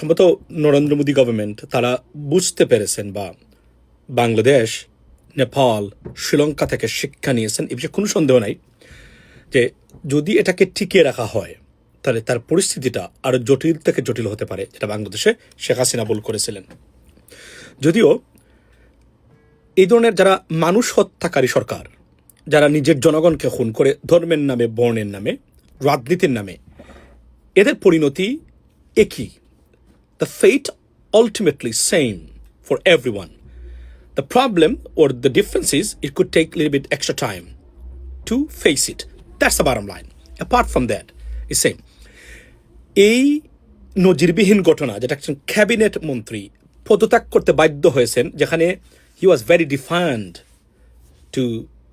সম্ভবত নরেন্দ্র মোদী গভর্নমেন্ট তারা বুঝতে পেরেছেন বা বাংলাদেশ, নেপাল, শ্রীলঙ্কা থেকে শিক্ষা নিয়েছেন, এ বিষয়ে কোনো সন্দেহ নাই যে যদি এটাকে টিকিয়ে রাখা হয় তাহলে তার পরিস্থিতিটা আরও জটিল থেকে জটিল হতে পারে, যেটা বাংলাদেশে শেখ হাসিনা বল করেছিলেন। যদিও এই ধরনের যারা মানুষ হত্যাকারী সরকার, যারা নিজের জনগণকে খুন করে ধর্মের নামে, বর্ণের নামে, রাজনীতির নামে, এদের পরিণতি একই। The fate ultimately same for everyone. The problem or the difference is it could take a little bit extra time to face it. That's the bottom line. Apart from that, it's same. এই নজিরবিহীন ঘটনা যেটা একজন cabinet মন্ত্রী পদত্যাগ করতে বাধ্য হয়েছেন, যেখানে he was very defiant to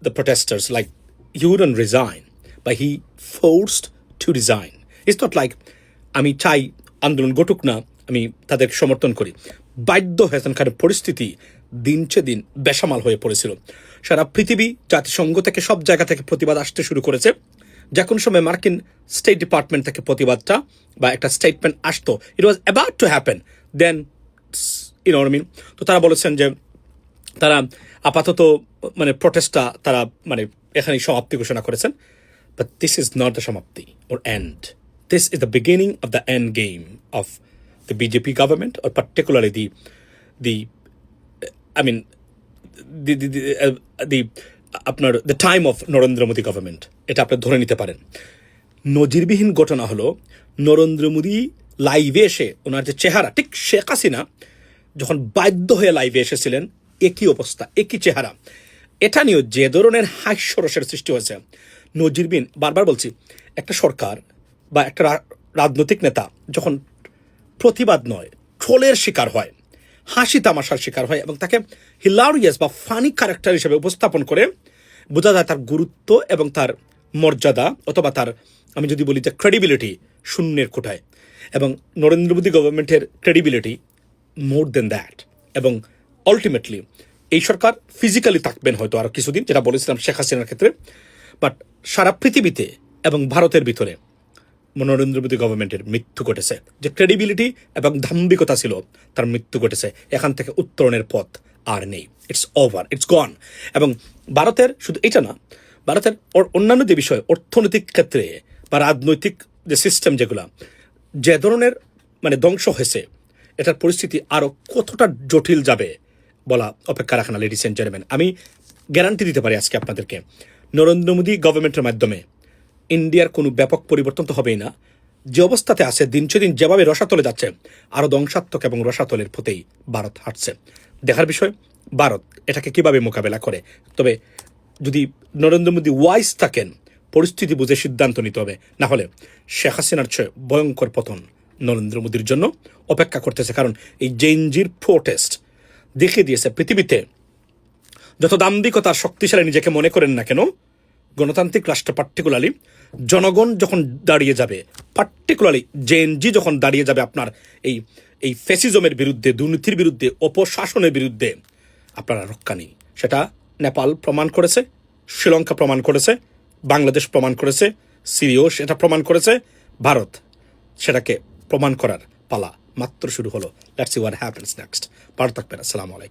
the protesters, like he wouldn't resign, but he forced to resign. It's not like আমি চাই আন্দোলন ঘটুক না, আমি তাদের সমর্থন করি, বাধ্য হয়েছেন। কারণ পরিস্থিতি দিনচে দিন বেসামাল হয়ে পড়েছিল। সারা পৃথিবী, জাতিসংঘ থেকে সব জায়গা থেকে প্রতিবাদ আসতে শুরু করেছে। যে কোনো সময় মার্কিন স্টেট ডিপার্টমেন্ট থেকে প্রতিবাদটা বা একটা স্টেটমেন্ট আসতো, ইট ওয়াজ অ্যাবাউট টু হ্যাপেন, দেন মিন। তো তারা বলেছেন যে তারা আপাতত মানে প্রটেস্টটা তারা মানে এখানেই সমাপ্তি ঘোষণা করেছেন। But this is not the সমাপ্তি ওর and, this is the beginning of the end game of the BJP government, or particularly the time of Narendra Modi government. এটা আপনি ধরে নিতে পারেন। নজিরবিহীন ঘটনা হলো নরেন্দ্র মোদী লাইভে এসে ওনার যে চেহারা, ঠিক শেখ হাসিনা যখন বাধ্য হয়ে লাইভে এসেছিলেন একই অবস্থা, একই চেহারা। এটা নিয়েও যে ধরনের হাস্যরসের সৃষ্টি হয়েছে, নজিরবিহীন। বারবার বলছি, একটা সরকার বা একটা রাজনৈতিক নেতা যখন প্রতিবাদ নয়, ট্রোলের শিকার হয়, হাসি তামাশার শিকার হয় এবং তাকে হিলারিয়াস বা ফানি ক্যারেক্টার হিসেবে উপস্থাপন করে, বোঝা যায় তার গুরুত্ব এবং তার মর্যাদা, অথবা তার, আমি যদি বলি যে ক্রেডিবিলিটি শূন্যের কোঠায়। এবং নরেন্দ্র মোদী গভর্নমেন্টের ক্রেডিবিলিটি মোর দেন দ্যাট। এবং আলটিমেটলি এই সরকার ফিজিক্যালি থাকবেন হয়তো আরও কিছুদিন, যেটা বলেছিলাম শেখ হাসিনার ক্ষেত্রে, বাট সারা পৃথিবীতে এবং ভারতের ভিতরে নরেন্দ্র মোদী গভর্নমেন্টের মৃত্যু ঘটেছে। যে ক্রেডিবিলিটি এবং দাম্ভিকতা ছিল, তার মৃত্যু ঘটেছে। এখান থেকে উত্তরণের পথ আর নেই। ইটস ওভার, ইটস গন। এবং ভারতের শুধু এটা না, ভারতের অন্যান্য যে বিষয়, অর্থনৈতিক ক্ষেত্রে বা রাজনৈতিক যে সিস্টেম, যেগুলা যে ধরনের মানে ধ্বংস হয়েছে, এটার পরিস্থিতি আরও কতটা জটিল যাবে বলা অপেক্ষা রাখে না, লেডিস এন্ড জেন্টলম্যান। আমি গ্যারান্টি দিতে পারি আজকে আপনাদেরকে, নরেন্দ্র মোদী গভর্নমেন্টের মাধ্যমে ইন্ডিয়ার কোনো ব্যাপক পরিবর্তন তো হবেই না। যে অবস্থাতে আছে, দিনচে দিন যেভাবে রসাতলে যাচ্ছে, আরও ধ্বংসাত্মক এবং রসাতলের পথেই ভারত হাঁটছে। দেখার বিষয় ভারত এটাকে কিভাবে মোকাবেলা করে। তবে যদি নরেন্দ্র মোদী ওয়াইজ থাকেন, পরিস্থিতি বুঝে সিদ্ধান্ত নিতে হবে, না হলে শেখ হাসিনার চেয়ে ভয়ঙ্কর পতন নরেন্দ্র মোদীর জন্য অপেক্ষা করতেছে। কারণ এই জেনজির প্রোটেস্ট দেখিয়ে দিয়েছে পৃথিবীতে যত দাম্ভিকতার শক্তিশালী নিজেকে মনে করেন না কেন, গণতান্ত্রিক রাষ্ট্র পার্টিকুলারলি জনগণ যখন দাঁড়িয়ে যাবে, পার্টিকুলারলি জেএনজি যখন দাঁড়িয়ে যাবে আপনার এই ফ্যাসিজমের বিরুদ্ধে, দুর্নীতির বিরুদ্ধে, অপশাসনের বিরুদ্ধে, আপনারা রক্ষা নেই। সেটা নেপাল প্রমাণ করেছে, শ্রীলঙ্কা প্রমাণ করেছে, বাংলাদেশ প্রমাণ করেছে, সিরিয়াও সেটা প্রমাণ করেছে, ভারত সেটাকে প্রমাণ করার পালা মাত্র শুরু হলো। Let's see what happens next. ভালো থাকবেন। আসসালামু আলাইকুম।